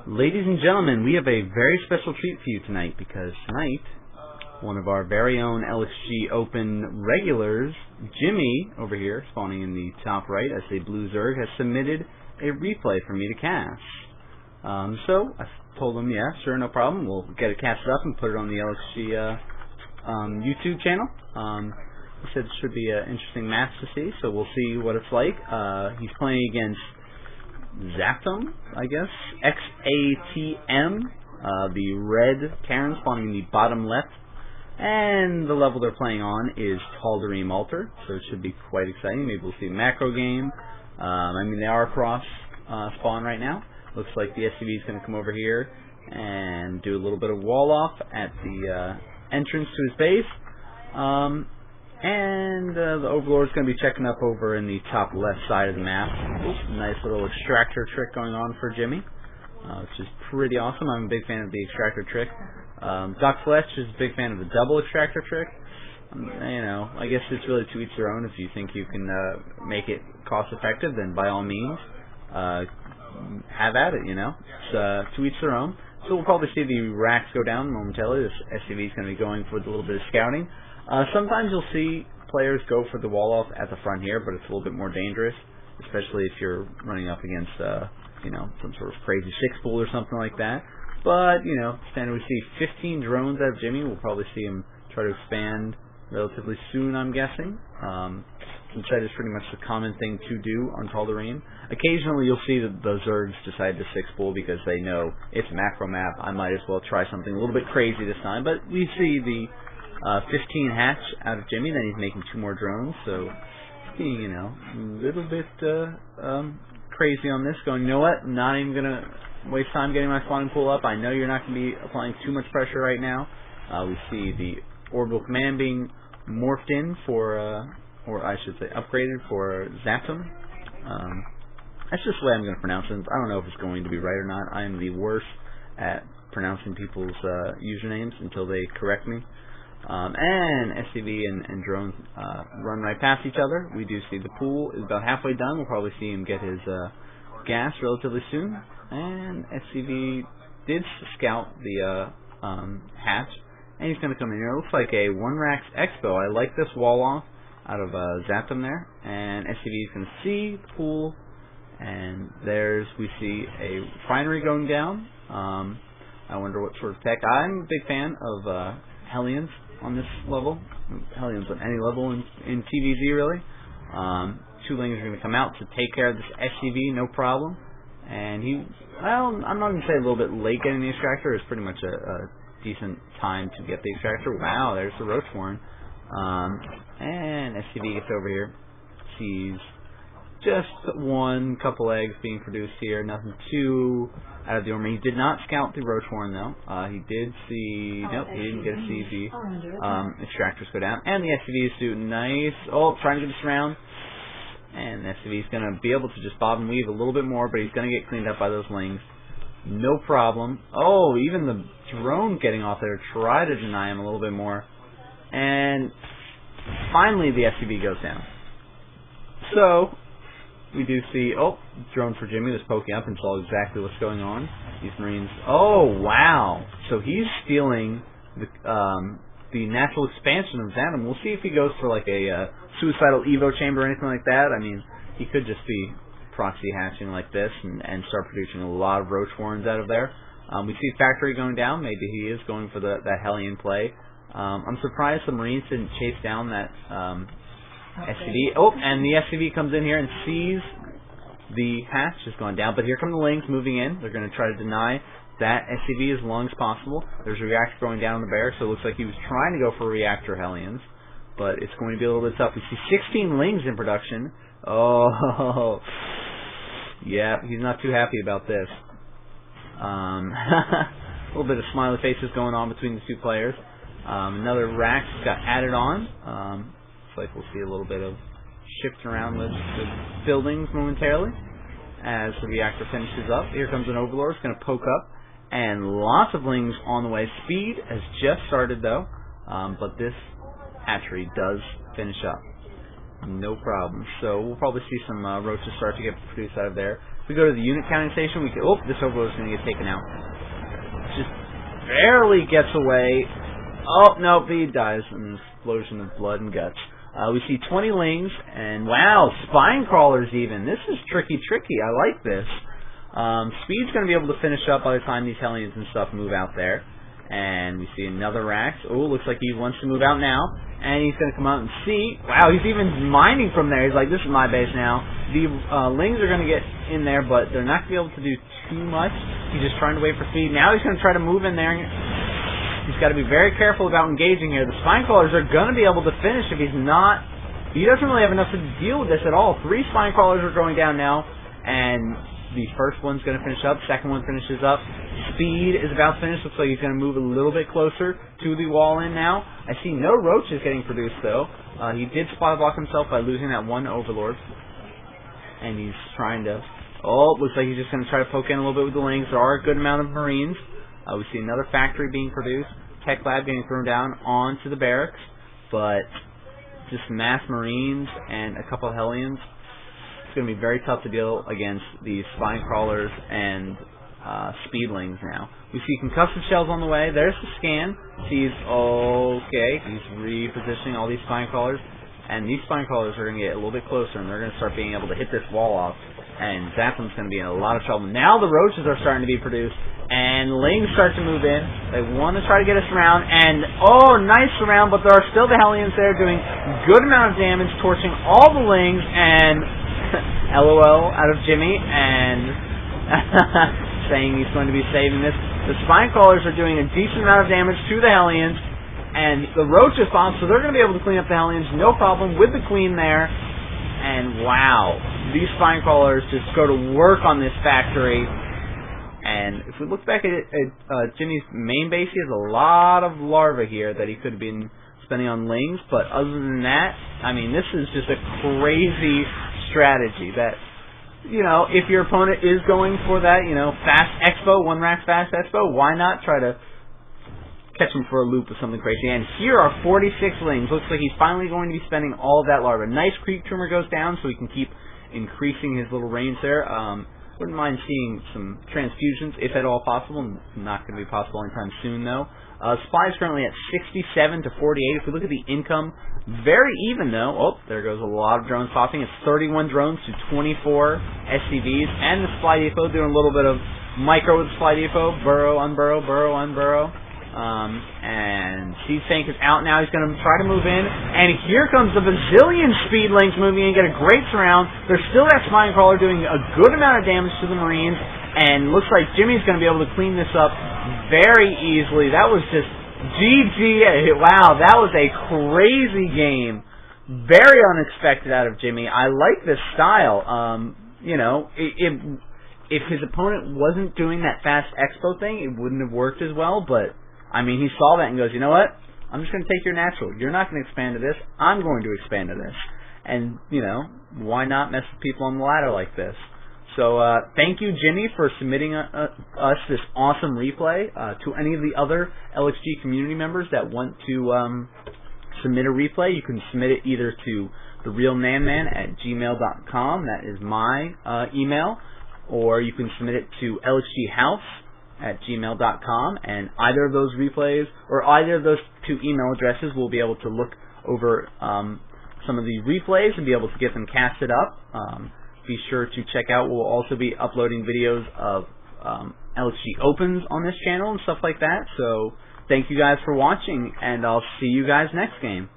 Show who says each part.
Speaker 1: Ladies and gentlemen, we have a very special treat for you tonight because tonight, one of our very own LXG Open regulars, Jimmy, over here, spawning in the top right as a blue Zerg, has submitted a replay for me to cast. So I told him, yeah, sure, no problem. We'll get it casted up and put it on the LXG YouTube channel. He said it should be an interesting match to see, so we'll see what it's like. He's playing against XATM, I guess, XATM, the red Karen spawning in the bottom left, and the level they're playing on is Tal'darim Altar, so it should be quite exciting. Maybe we'll see a macro game. I mean, they are across spawn right now. Looks like the SCV is going to come over here and do a little bit of wall off at the entrance to his base. And the Overlord is going to be checking up over in the top left side of the map. Nice little extractor trick going on for Jimmy, which is pretty awesome. I'm a big fan of the extractor trick. Doc Fletch is a big fan of the double extractor trick. You know, I guess it's really to each their own. If you think you can make it cost effective, then by all means, have at it, you know. It's to each their own. So we'll probably see the racks go down momentarily. This SCV is going to be going for a little bit of scouting. Sometimes you'll see players go for the wall off at the front here, but it's a little bit more dangerous, especially if you're running up against, you know, some sort of crazy six-pool or something like that. But, you know, standard we see 15 drones out of Jimmy. We'll probably see him try to expand relatively soon, I'm guessing. Since that is pretty much the common thing to do on Tal'darim. Occasionally you'll see that the Zergs decide to six-pool because they know it's a macro map. I might as well try something a little bit crazy this time. But we see the 15 hatch out of Jimmy, then he's making 2 more drones, so, you know, a little bit crazy on this, going, you know what, I'm not even going to waste time getting my spawning pool up. I know you're not going to be applying too much pressure right now. We see the orbital command being morphed in for, or I should say upgraded for XATM. That's just the way I'm going to pronounce it. I don't know if it's going to be right or not. I am the worst at pronouncing people's usernames until they correct me. And SCV and drones run right past each other. We do see the pool is about halfway done. We'll probably see him get his gas relatively soon. And SCV did scout the hatch, and he's going to come in here. It looks like a 1-Rax Expo. I like this wall off out of XATM there. And SCV is going to see the pool, and we see a refinery going down. I wonder what sort of tech. I'm a big fan of Hellions on this level. Hellions on any level in TVZ, really. 2 Lings are going to come out to take care of this SCV, no problem. And well, I'm not going to say a little bit late getting the extractor. It's pretty much a decent time to get the extractor. Wow, there's the Roach Warren. And SCV gets over here. Sees just couple eggs being produced here. Nothing too out of the ordinary. He did not scout the Roach Warren, though. He did see... Nope, he didn't get to see the extractors go down. And the SCV is doing nice. Oh, trying to get this round. And the SCV is going to be able to just bob and weave a little bit more, but he's going to get cleaned up by those Lings. No problem. Oh, even the drone getting off there tried to deny him a little bit more. And finally the SCV goes down. So we do see, drone for Jimmy was poking up and saw exactly what's going on. These Marines, oh wow! So he's stealing the natural expansion of XATM. We'll see if he goes for like a suicidal Evo chamber or anything like that. I mean, he could just be proxy hatching like this and start producing a lot of Roach Warrens out of there. We see Factory going down. Maybe he is going for that Hellion play. I'm surprised the Marines didn't chase down that SCV. Oh, and the SCV comes in here and sees the hatch just going down. But here come the Lings moving in. They're going to try to deny that SCV as long as possible. There's a reactor going down on the bear, so it looks like he was trying to go for reactor Hellions. But it's going to be a little bit tough. We see 16 Lings in production. Oh, yeah, he's not too happy about this. A little bit of smiley faces going on between the 2 players. Another rack got added on. Looks like we'll see a little bit of shift around the buildings momentarily as the reactor finishes up. Here comes an Overlord. It's going to poke up, and lots of Lings on the way. Speed has just started though, but this hatchery does finish up. No problem. So we'll probably see some roaches start to get produced out of there. If we go to the unit counting station, we can... Oh, this overload is going to get taken out. Just barely gets away. Oh, no, he dies in an explosion of blood and guts. We see 20 lings, and wow, spine crawlers even. This is tricky. I like this. Speed's going to be able to finish up by the time these Hellions and stuff move out there. And we see another Rax. Oh, looks like he wants to move out now. And he's going to come out and see. Wow, he's even mining from there. He's like, this is my base now. The lings are going to get in there, but they're not going to be able to do too much. He's just trying to wait for speed. Now he's going to try to move in there. He's got to be very careful about engaging here. The spine crawlers are going to be able to finish if he's not. He doesn't really have enough to deal with this at all. 3 spine crawlers are going down now. And the first one's going to finish up. Second one finishes up. Speed is about to finish. Looks like he's going to move a little bit closer to the wall in now. I see no roaches getting produced, though. He did supply block himself by losing that one Overlord. And he's trying to... Oh, looks like he's just going to try to poke in a little bit with the lings. There are a good amount of Marines. We see another factory being produced. Tech lab getting thrown down onto the barracks. But just mass Marines and a couple of Hellions. It's going to be very tough to deal against these spine crawlers and speedlings now. We see concussive shells on the way. There's the scan. He's okay. He's repositioning all these spine crawlers. And these spine crawlers are going to get a little bit closer, and they're going to start being able to hit this wall off. And Zapham's going to be in a lot of trouble. Now the roaches are starting to be produced, and lings start to move in. They want to try to get us around, and oh, nice surround, but there are still the Hellions there doing good amount of damage, torching all the lings, and LOL out of Jimmy, and saying he's going to be saving this. The spine crawlers are doing a decent amount of damage to the Hellions, and the roaches bomb, so they're going to be able to clean up the Hellions, no problem, with the Queen there. And wow, these spine crawlers just go to work on this factory. And if we look back at Jimmy's main base, he has a lot of larvae here that he could have been spending on lings. But other than that, I mean, this is just a crazy strategy that, you know, if your opponent is going for that, you know, fast expo, 1 rack fast expo, why not try to catch him for a loop with something crazy? And here are 46 lings. Looks like he's finally going to be spending all of that larva. Nice creep trimmer goes down so he can keep increasing his little range there. Wouldn't mind seeing some transfusions, if at all possible. Not going to be possible anytime soon, though. Supply is currently at 67 to 48. If we look at the income, very even, though. Oh, there goes a lot of drones popping. It's 31 drones to 24 SCVs. And the supply depot doing a little bit of micro with the supply depot. Burrow, unburrow, burrow, unburrow. And Siege Tank is out now. He's going to try to move in. And here comes the bazillion speedlings moving in. Get a great surround. There's still that spine crawler doing a good amount of damage to the Marines. And looks like Jimmy's going to be able to clean this up very easily. That was just GG. Wow, that was a crazy game. Very unexpected out of Jimmy. I like this style. You know, if his opponent wasn't doing that fast expo thing, it wouldn't have worked as well, but I mean, he saw that and goes, you know what? I'm just going to take your natural. You're not going to expand to this. I'm going to expand to this. And, you know, why not mess with people on the ladder like this? So, thank you, Jimmy, for submitting us this awesome replay. To any of the other LXG community members that want to submit a replay, you can submit it either to therealnanman@gmail.com. That is my email. Or you can submit it to lxghouse@gmail.com, and either of those replays or either of those 2 email addresses will be able to look over some of the replays and be able to get them casted up. Be sure to check out. We'll also be uploading videos of LXG Opens on this channel and stuff like that. So thank you guys for watching, and I'll see you guys next game.